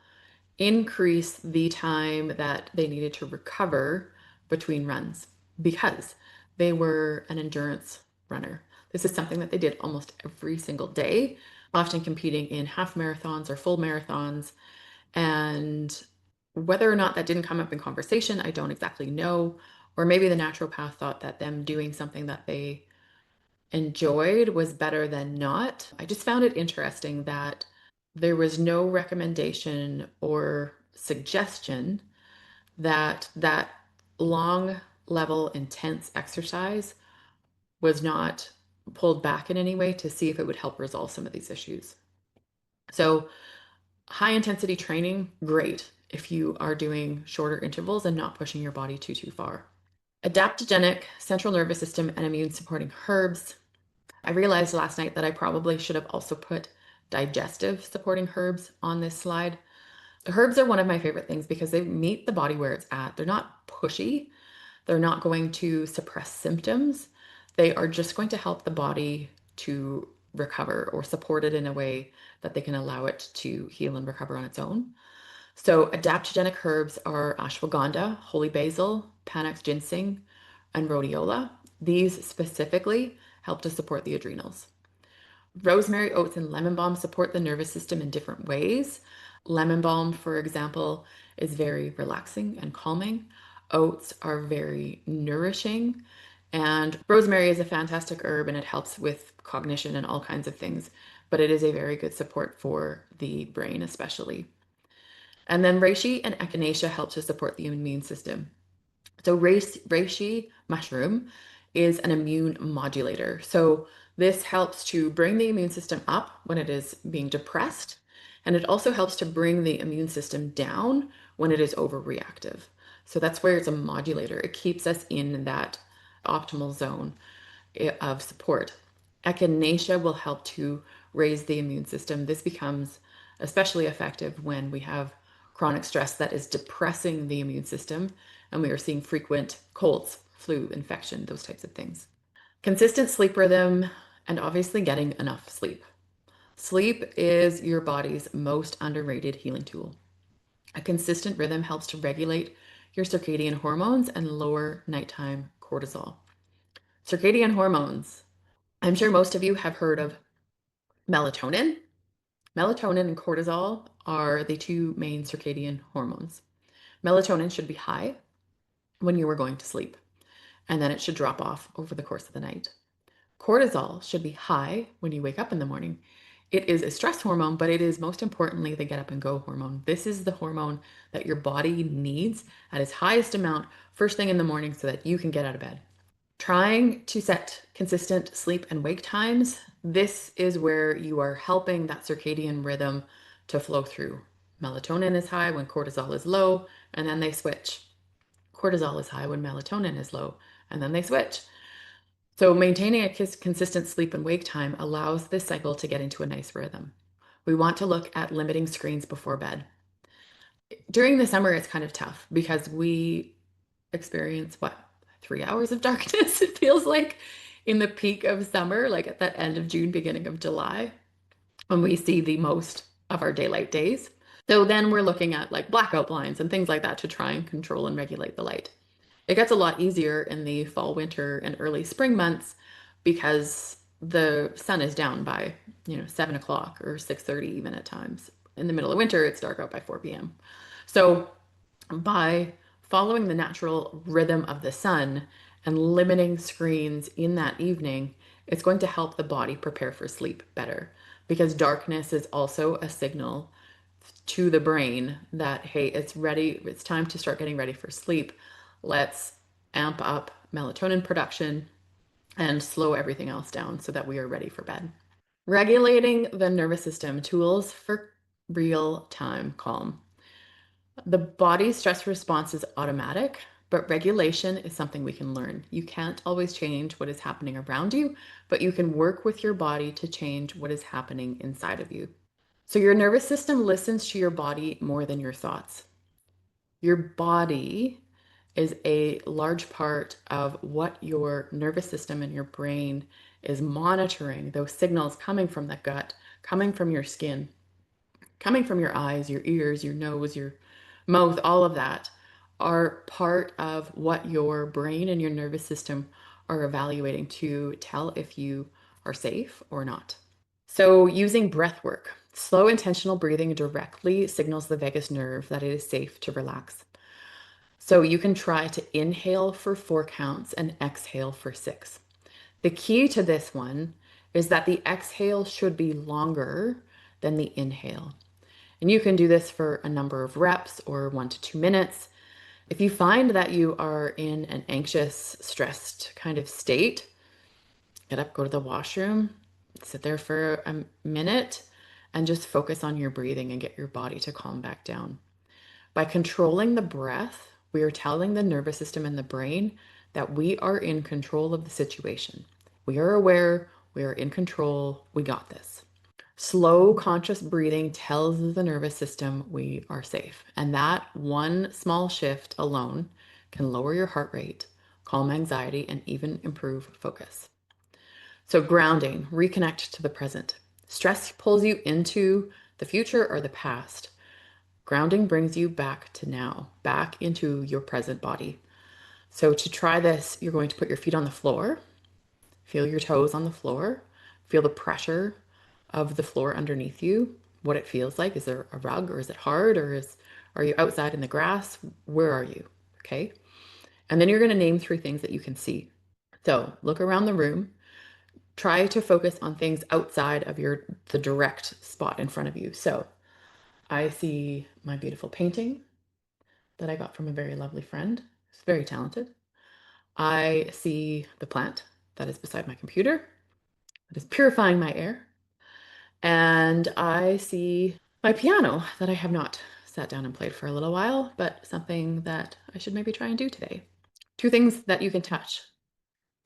increase the time that they needed to recover between runs because they were an endurance runner. This is something that they did almost every single day, often competing in half marathons or full marathons. And whether or not that didn't come up in conversation, I don't exactly know. Or maybe the naturopath thought that them doing something that they enjoyed was better than not. I just found it interesting that there was no recommendation or suggestion that that long level intense exercise was not pulled back in any way to see if it would help resolve some of these issues. So, high intensity training, great if you are doing shorter intervals and not pushing your body too far. Adaptogenic central nervous system and immune supporting herbs. I realized last night that I probably should have also put digestive supporting herbs on this slide. Herbs are one of my favorite things because they meet the body where it's at. They're not pushy. They're not going to suppress symptoms. They are just going to help the body to recover or support it in a way that they can allow it to heal and recover on its own. So, adaptogenic herbs are ashwagandha, holy basil, panax ginseng, and rhodiola. These specifically help to support the adrenals. Rosemary, oats, and lemon balm support the nervous system in different ways. Lemon balm, for example, is very relaxing and calming. Oats are very nourishing. And rosemary is a fantastic herb and it helps with cognition and all kinds of things, but it is a very good support for the brain, especially. And then reishi and echinacea help to support the immune system. So reishi mushroom is an immune modulator. So this helps to bring the immune system up when it is being depressed, and it also helps to bring the immune system down when it is overreactive. So that's where it's a modulator. It keeps us in that optimal zone of support. Echinacea will help to raise the immune system. This becomes especially effective when we have chronic stress that is depressing the immune system and we are seeing frequent colds, flu, infection, those types of things. Consistent sleep rhythm and obviously getting enough sleep. Sleep is your body's most underrated healing tool. A consistent rhythm helps to regulate your circadian hormones and lower nighttime cortisol. Circadian hormones. I'm sure most of you have heard of melatonin. Melatonin and cortisol are the two main circadian hormones. Melatonin should be high when you are going to sleep, and then it should drop off over the course of the night. Cortisol should be high when you wake up in the morning. It is a stress hormone, but it is most importantly the get up and go hormone. This is the hormone that your body needs at its highest amount first thing in the morning so that you can get out of bed. Trying to set consistent sleep and wake times, this is where you are helping that circadian rhythm to flow through. Melatonin is high when cortisol is low, and then they switch. Cortisol is high when melatonin is low, and then they switch. So maintaining a consistent sleep and wake time allows this cycle to get into a nice rhythm. We want to look at limiting screens before bed. During the summer, it's kind of tough because we experience what, 3 hours of darkness, it feels like in the peak of summer, like at that end of June, beginning of July, when we see the most of our daylight days. So then we're looking at like blackout blinds and things like that to try and control and regulate the light. It gets a lot easier in the fall, winter, and early spring months because the sun is down by, 7 o'clock or 6:30 even at times. In the middle of winter, it's dark out by 4 p.m. So by following the natural rhythm of the sun and limiting screens in that evening, it's going to help the body prepare for sleep better because darkness is also a signal to the brain that, hey, it's ready, it's time to start getting ready for sleep. Let's amp up melatonin production and slow everything else down so that we are ready for bed. Regulating the nervous system, tools for real time calm. The body's stress response is automatic, but regulation is something we can learn. You can't always change what is happening around you, but you can work with your body to change what is happening inside of you. So your nervous system listens to your body more than your thoughts. Your body is a large part of what your nervous system and your brain is monitoring, those signals coming from the gut, coming from your skin, coming from your eyes, your ears, your nose, your mouth, all of that are part of what your brain and your nervous system are evaluating to tell if you are safe or not. So, using breath work, slow intentional breathing directly signals the vagus nerve that it is safe to relax. So, you can try to inhale for 4 counts and exhale for 6. The key to this one is that the exhale should be longer than the inhale. And you can do this for a number of reps or 1 to 2 minutes. If you find that you are in an anxious, stressed kind of state, get up, go to the washroom, sit there for a minute, and just focus on your breathing and get your body to calm back down. By controlling the breath, we are telling the nervous system and the brain that we are in control of the situation. We are aware, we are in control, we got this. Slow, conscious breathing tells the nervous system we are safe. And that one small shift alone can lower your heart rate, calm anxiety, and even improve focus. So, grounding, reconnect to the present. Stress pulls you into the future or the past. Grounding brings you back to now, back into your present body. So, to try this, you're going to put your feet on the floor, feel your toes on the floor, feel the pressure of the floor underneath you, what it feels like. Is there a rug or is it hard or are you outside in the grass? Where are you? Okay. And then you're going to name 3 things that you can see. So look around the room. Try to focus on things outside of the direct spot in front of you. So I see my beautiful painting that I got from a very lovely friend. Who's very talented. I see the plant that is beside my computer that is purifying my air. And I see my piano that I have not sat down and played for a little while, but something that I should maybe try and do today. 2 things that you can touch.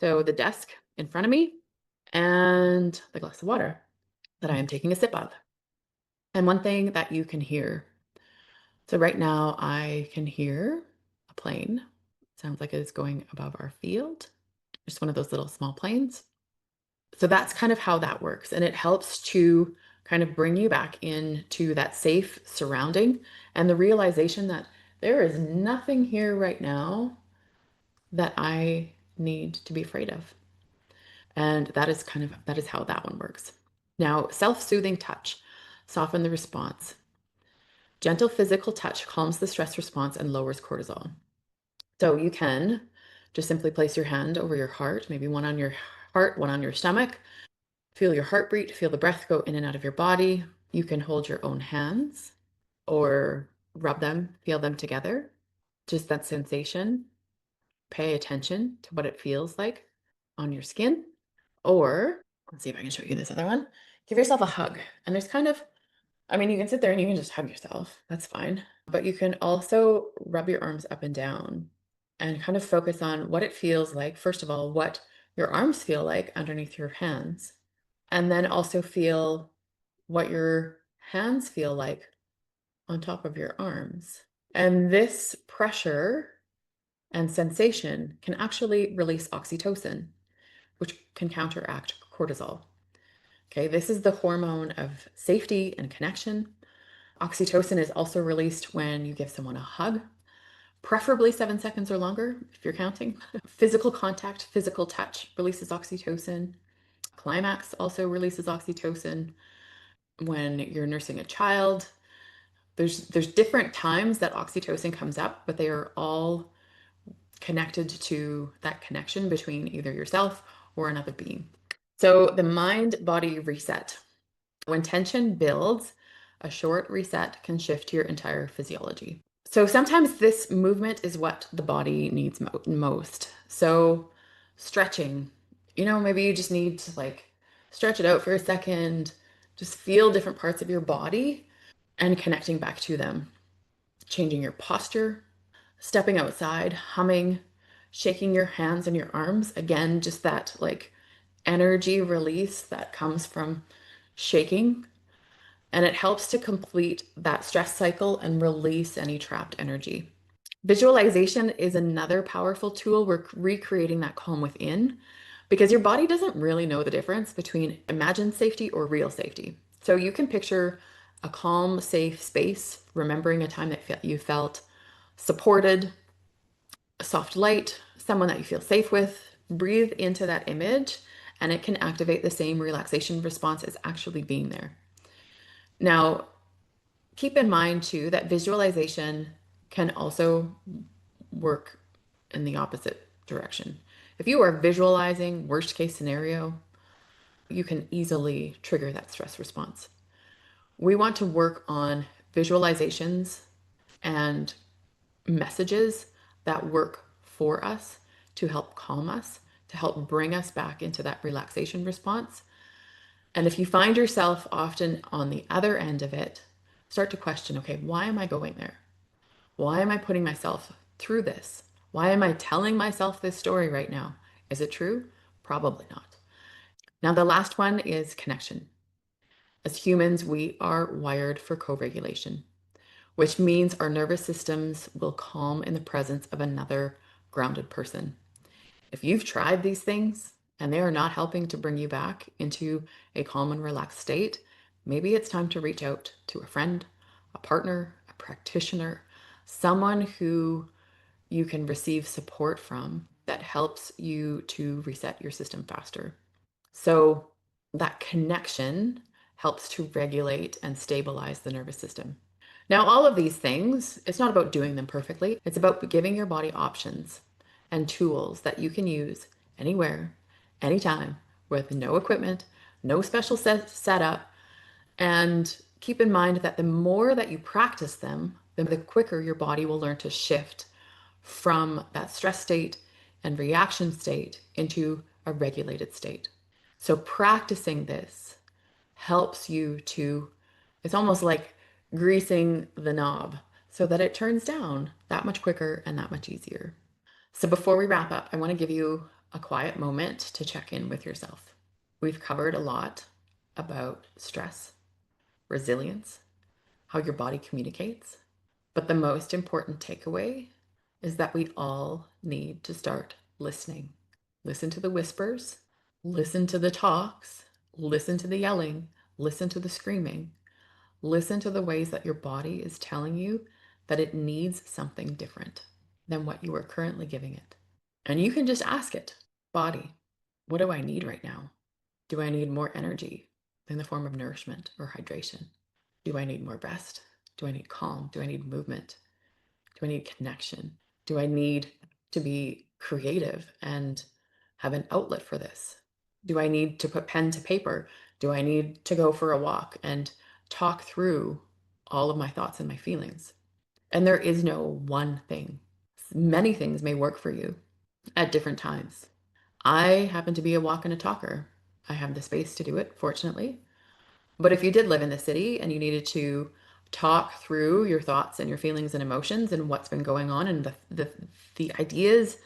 So the desk in front of me and the glass of water that I am taking a sip of. And one thing that you can hear. So right now I can hear a plane. Sounds like it is going above our field. Just one of those little small planes. So that's kind of how that works. And it helps to kind of bring you back into that safe surrounding and the realization that there is nothing here right now that I need to be afraid of. And that is how that one works. Now, self-soothing touch, soften the response. Gentle physical touch calms the stress response and lowers cortisol. So you can just simply place your hand over your heart, maybe one on your heart, one on your stomach. Feel your heartbeat, feel the breath go in and out of your body. You can hold your own hands or rub them, feel them together. Just that sensation. Pay attention to what it feels like on your skin. Or let's see if I can show you this other one. Give yourself a hug. And there's kind of, I mean, you can sit there and you can just hug yourself. That's fine. But you can also rub your arms up and down and kind of focus on what it feels like. First of all, what your arms feel like underneath your hands. And then also feel what your hands feel like on top of your arms. And this pressure and sensation can actually release oxytocin, which can counteract cortisol. Okay, this is the hormone of safety and connection. Oxytocin is also released when you give someone a hug, preferably 7 seconds or longer if you're counting. Physical contact, physical touch releases oxytocin. Climax also releases oxytocin. When you're nursing a child, there's different times that oxytocin comes up, but they are all connected to that connection between either yourself or another being. So the mind body reset. When tension builds, a short reset can shift your entire physiology. So sometimes this movement is what the body needs most. So stretching, maybe you just need to like stretch it out for a second, just feel different parts of your body and connecting back to them. Changing your posture, stepping outside, humming, shaking your hands and your arms. Again, just that like energy release that comes from shaking. And it helps to complete that stress cycle and release any trapped energy. Visualization is another powerful tool. We're recreating that calm within because your body doesn't really know the difference between imagined safety or real safety. So you can picture a calm, safe space, remembering a time that you felt supported, a soft light, someone that you feel safe with. Breathe into that image, and it can activate the same relaxation response as actually being there. Now, keep in mind too that visualization can also work in the opposite direction. If you are visualizing worst case scenario, you can easily trigger that stress response. We want to work on visualizations and messages that work for us to help calm us, to help bring us back into that relaxation response. And if you find yourself often on the other end of it, start to question, okay, why am I going there? Why am I putting myself through this? Why am I telling myself this story right now? Is it true? Probably not. Now, the last one is connection. As humans, we are wired for co regulation, which means our nervous systems will calm in the presence of another grounded person. If you've tried these things and they are not helping to bring you back into a calm and relaxed state, maybe it's time to reach out to a friend, a partner, a practitioner, someone who you can receive support from that helps you to reset your system faster. So that connection helps to regulate and stabilize the nervous system. Now, all of these things, it's not about doing them perfectly. It's about giving your body options and tools that you can use anywhere, anytime, with no equipment, no special setup. And keep in mind that the more that you practice them, the quicker your body will learn to shift from that stress state and reaction state into a regulated state. So practicing this helps you to, it's almost like greasing the knob so that it turns down that much quicker and that much easier. So before we wrap up, I want to give you a quiet moment to check in with yourself. We've covered a lot about stress, resilience, how your body communicates. But the most important takeaway is that we all need to start listening. Listen to the whispers, listen to the talks, listen to the yelling, listen to the screaming, listen to the ways that your body is telling you that it needs something different than what you are currently giving it. And you can just ask it, body, what do I need right now? Do I need more energy in the form of nourishment or hydration? Do I need more rest? Do I need calm? Do I need movement? Do I need connection? Do I need to be creative and have an outlet for this? Do I need to put pen to paper? Do I need to go for a walk and talk through all of my thoughts and my feelings? And there is no one thing. Many things may work for you at different times. I happen to be a walk and a talker. I have the space to do it, fortunately. But if you did live in the city and you needed to talk through your thoughts and your feelings and emotions and what's been going on and the ideas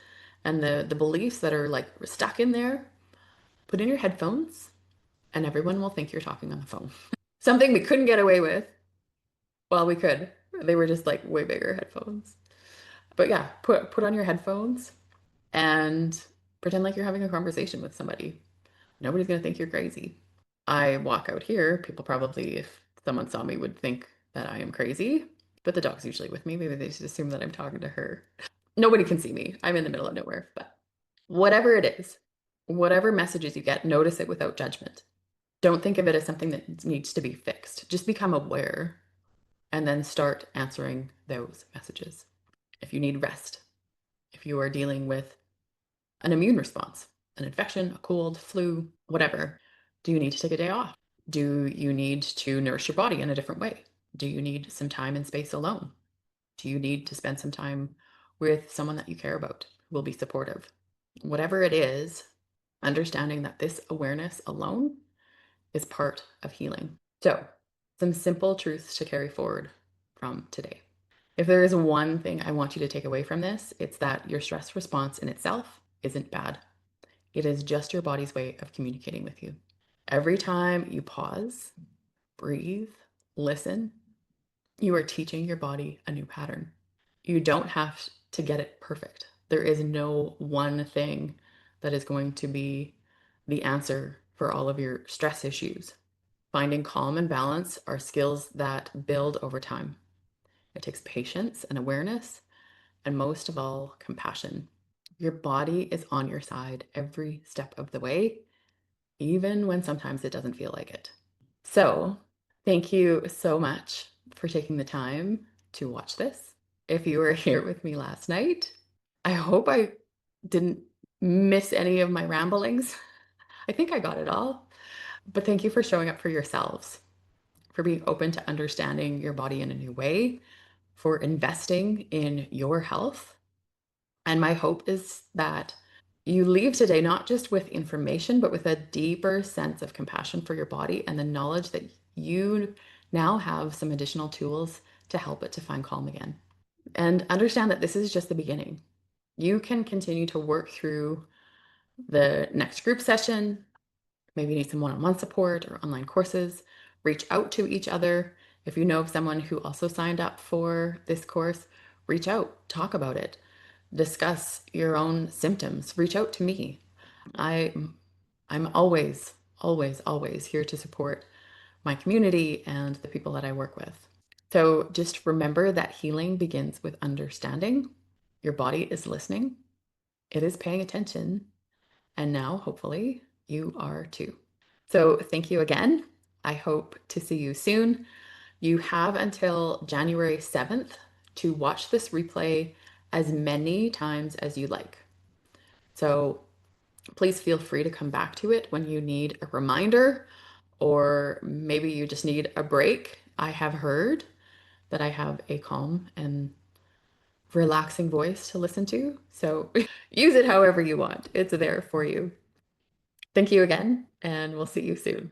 and the beliefs that are like stuck in there, put in your headphones and everyone will think you're talking on the phone. Something we couldn't get away with. Well, we could. They were just like way bigger headphones. But yeah, put on your headphones and pretend like you're having a conversation with somebody. Nobody's gonna think you're crazy. I walk out here, people probably, if someone saw me, would think that I am crazy, but the dog's usually with me. Maybe they just assume that I'm talking to her. Nobody can see me. I'm in the middle of nowhere, but whatever it is, whatever messages you get, notice it without judgment. Don't think of it as something that needs to be fixed. Just become aware and then start answering those messages. If you need rest, if you are dealing with an immune response, an infection, a cold, flu, whatever, do you need to take a day off? Do you need to nourish your body in a different way? Do you need some time and space alone? Do you need to spend some time with someone that you care about who will be supportive? Whatever it is, understanding that this awareness alone is part of healing. So, some simple truths to carry forward from today. If there is one thing I want you to take away from this, it's that your stress response in itself isn't bad. It is just your body's way of communicating with you. Every time you pause, breathe, listen, you are teaching your body a new pattern. You don't have to get it perfect. There is no one thing that is going to be the answer for all of your stress issues. Finding calm and balance are skills that build over time. It takes patience and awareness, and most of all, compassion. Your body is on your side every step of the way, even when sometimes it doesn't feel like it. So, thank you so much for taking the time to watch this. If you were here with me last night, I hope I didn't miss any of my ramblings. I think I got it all. But thank you for showing up for yourselves, for being open to understanding your body in a new way, for investing in your health. And my hope is that you leave today not just with information, but with a deeper sense of compassion for your body and the knowledge that you now have some additional tools to help it to find calm again. And understand that this is just the beginning. You can continue to work through the next group session. Maybe you need some one-on-one support or online courses. Reach out to each other. If you know of someone who also signed up for this course, reach out, talk about it, discuss your own symptoms. Reach out to me. I, I'm always, always, always here to support my community and the people that I work with. So just remember that healing begins with understanding. Your body is listening, it is paying attention, and now hopefully you are too. So thank you again. I hope to see you soon. You have until January 7th to watch this replay as many times as you like. So please feel free to come back to it when you need a reminder, or maybe you just need a break. I have heard that I have a calm and relaxing voice to listen to. So use it however you want. It's there for you. Thank you again, and we'll see you soon.